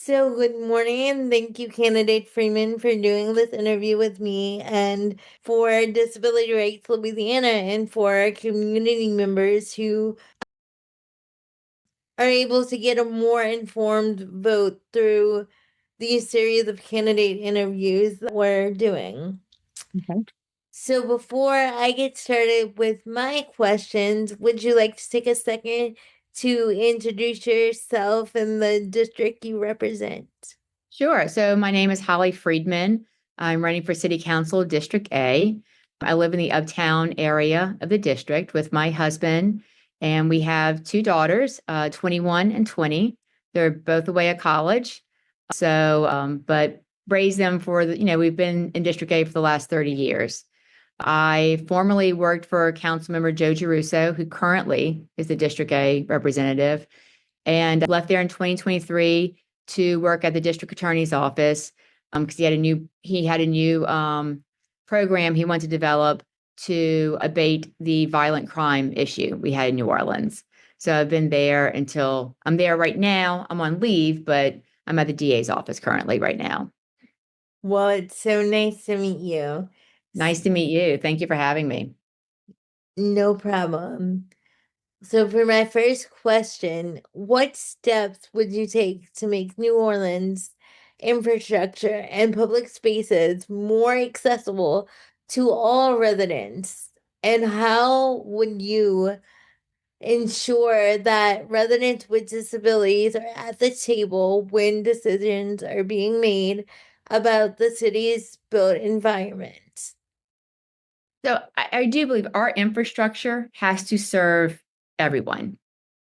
So, good morning, and thank you, candidate Freeman, for doing this interview with me and for Disability Rights Louisiana and for our community members who are able to get a more informed vote through these series of candidate interviews that we're doing. Okay. So, before I get started with my questions, would you like to take a second to introduce yourself and the district you represent? Sure. So my name is Holly Friedman. I'm running for City Council District A. I live in the uptown area of the district with my husband, and we have two daughters, 21 and 20. They're both away at college. But raised them we've been in District A for the last 30 years. I formerly worked for Councilmember Joe Giarrusso, who currently is the District A representative, and left there in 2023 to work at the district attorney's office because he had a new program he wanted to develop to abate the violent crime issue we had in New Orleans. So I've been there until I'm there right now. I'm on leave, but I'm at the DA's office currently right now. Well, it's so nice to meet you. Nice to meet you. Thank you for having me. No problem. So, for my first question, what steps would you take to make New Orleans infrastructure and public spaces more accessible to all residents? And how would you ensure that residents with disabilities are at the table when decisions are being made about the city's built environment? So I do believe our infrastructure has to serve everyone.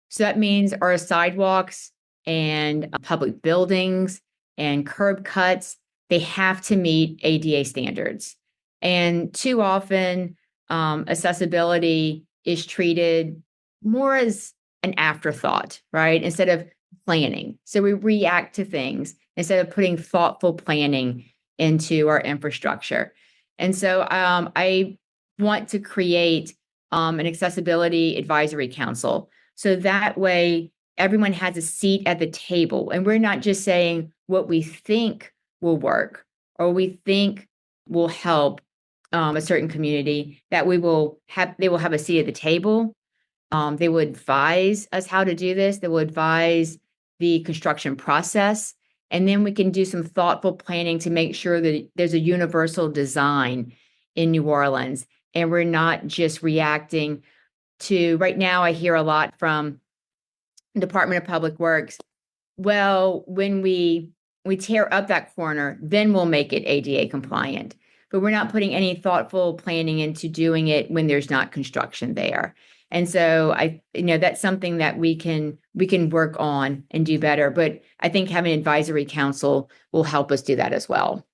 So that means our sidewalks and public buildings and curb cuts, they have to meet ADA standards. And too often, accessibility is treated more as an afterthought, right? Instead of planning. So we react to things instead of putting thoughtful planning into our infrastructure. And so I want to create an accessibility advisory council. So that way, everyone has a seat at the table. And we're not just saying what we think will work or we think will help a certain community, that they will have a seat at the table. They will advise us how to do this. They will advise the construction process. And then we can do some thoughtful planning to make sure that there's a universal design in New Orleans. And we're not just reacting to, right now, I hear a lot from Department of Public Works. Well, when we tear up that corner, then we'll make it ADA compliant. But we're not putting any thoughtful planning into doing it when there's not construction there. And so that's something that we can work on and do better. But I think having an advisory council will help us do that as well.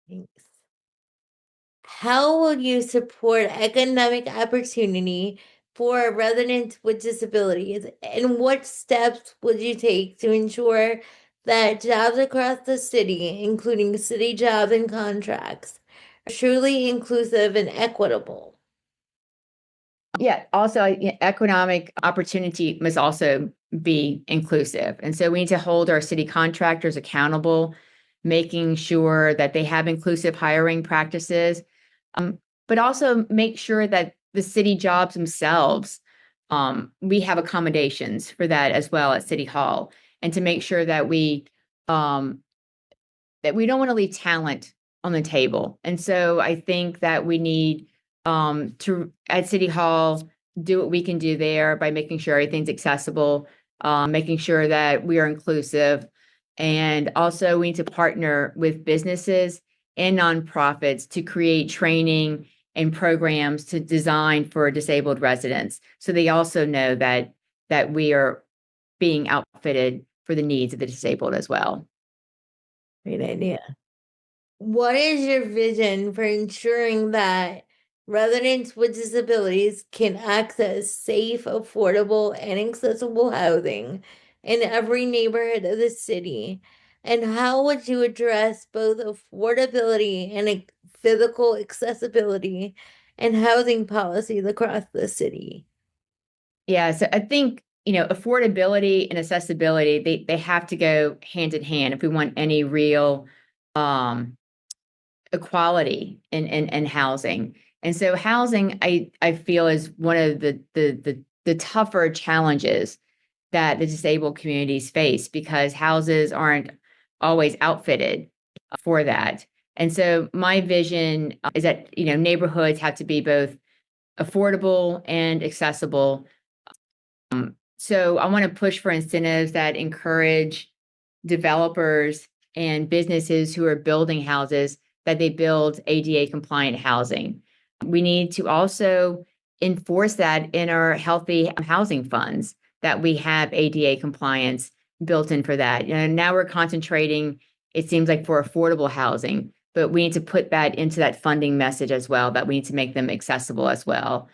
Thanks. How will you support economic opportunity for residents with disabilities? And what steps would you take to ensure that jobs across the city, including city jobs and contracts, are truly inclusive and equitable? Yeah. Also, economic opportunity must also be inclusive. And so we need to hold our city contractors accountable, making sure that they have inclusive hiring practices, but also make sure that the city jobs themselves, we have accommodations for that as well at City Hall, and to make sure um, that we don't want to leave talent on the table. And so I think that we need to at City Hall do what we can do there by making sure everything's accessible, making sure that we are inclusive, and also we need to partner with businesses and nonprofits to create training and programs to design for disabled residents, so they also know that we are being outfitted for the needs of the disabled as well. Great idea. What is your vision for ensuring that residents with disabilities can access safe, affordable, and accessible housing in every neighborhood of the city? And how would you address both affordability and physical accessibility and housing policies across the city? Yeah, so I think, affordability and accessibility, they have to go hand in hand if we want any real equality in housing. And so housing, I feel, is one of the tougher challenges that the disabled communities face because houses aren't always outfitted for that. And so my vision is that neighborhoods have to be both affordable and accessible. So I want to push for incentives that encourage developers and businesses who are building houses that they build ADA compliant housing. We need to also enforce that in our healthy housing funds that we have ADA compliance built in for that. Now we're concentrating, it seems like, for affordable housing, but we need to put that into that funding message as well, that we need to make them accessible as well.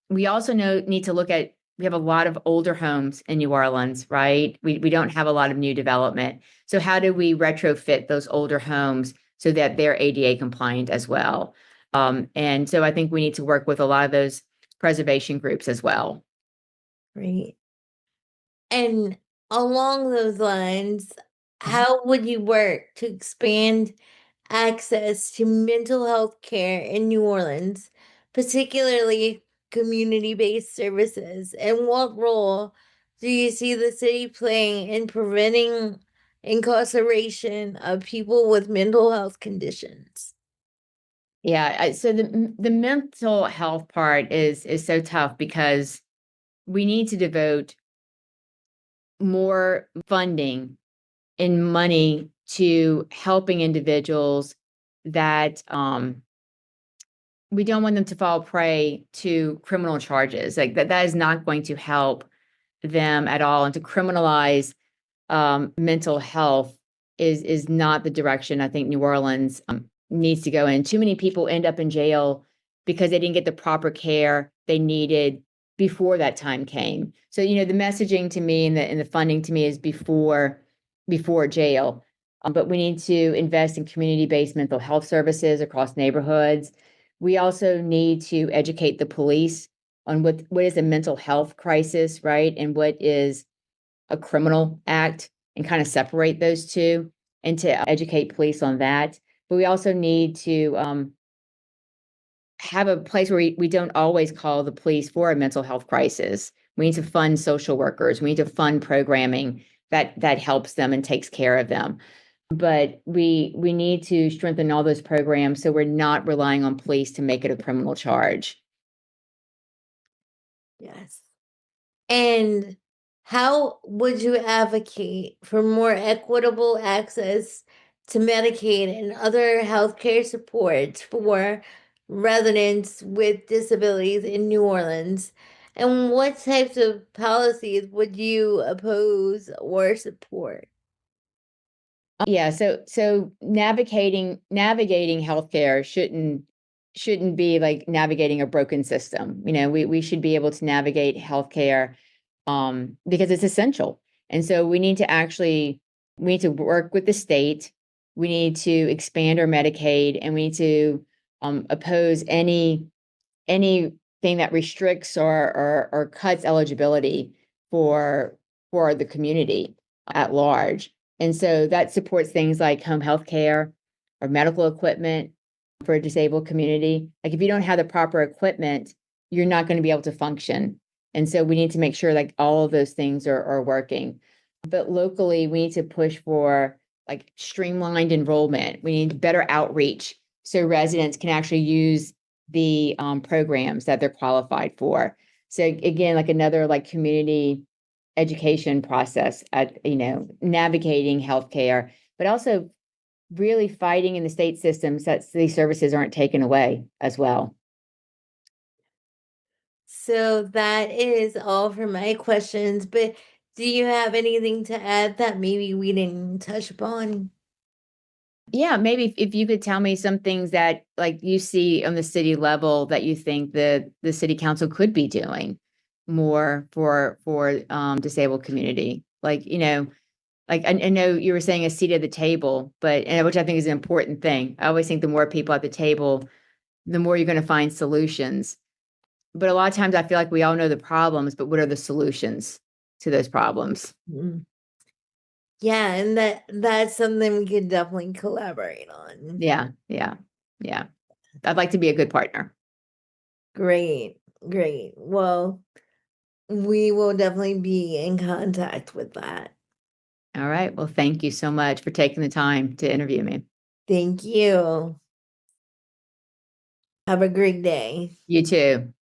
We also need to look at, we have a lot of older homes in New Orleans, right? We don't have a lot of new development. So how do we retrofit those older homes so that they're ADA compliant as well? And so I think we need to work with a lot of those preservation groups as well. Right. And along those lines, how would you work to expand access to mental health care in New Orleans, particularly community-based services? And what role do you see the city playing in preventing incarceration of people with mental health conditions? Yeah, so the mental health part is so tough because we need to devote more funding and money to helping individuals that we don't want them to fall prey to criminal charges. Like that is not going to help them at all. And to criminalize mental health is not the direction I think New Orleans needs to go in. Too many people end up in jail because they didn't get the proper care they needed before that time came. So the messaging to me and the funding to me is before jail. But we need to invest in community-based mental health services across neighborhoods. We also need to educate the police on what is a mental health crisis, right? And what is a criminal act, and kind of separate those two, and to educate police on that. But we also need to have a place where we don't always call the police for a mental health crisis. We need to fund social workers. We need to fund programming that helps them and takes care of them. But we need to strengthen all those programs so we're not relying on police to make it a criminal charge. Yes. And how would you advocate for more equitable access to Medicaid and other healthcare supports for residents with disabilities in New Orleans? And what types of policies would you oppose or support? Yeah, so navigating healthcare shouldn't be like navigating a broken system. We should be able to navigate healthcare because it's essential. And so we need to work with the state. We need to expand our Medicaid, and we need to oppose anything that restricts or cuts eligibility for the community at large. And so that supports things like home health care or medical equipment for a disabled community. Like if you don't have the proper equipment, you're not going to be able to function. And so we need to make sure like all of those things are working. But locally, we need to push for like streamlined enrollment. We need better outreach so residents can actually use the programs that they're qualified for. So again, like another like community education process at navigating healthcare, but also really fighting in the state systems that these services aren't taken away as well. So that is all for my questions, but do you have anything to add that maybe we didn't touch upon? Yeah, maybe if you could tell me some things that like you see on the city level that you think the city council could be doing more for disabled community. Like, like I know you were saying a seat at the table, but which I think is an important thing. I always think the more people at the table, the more you're going to find solutions. But a lot of times I feel like we all know the problems, but what are the solutions? to those problems. Mm. Yeah, and that's something we could definitely collaborate on. Yeah, yeah, yeah. I'd like to be a good partner. Great, great. Well, we will definitely be in contact with that. All right. Well, thank you so much for taking the time to interview me. Thank you. Have a great day. You too.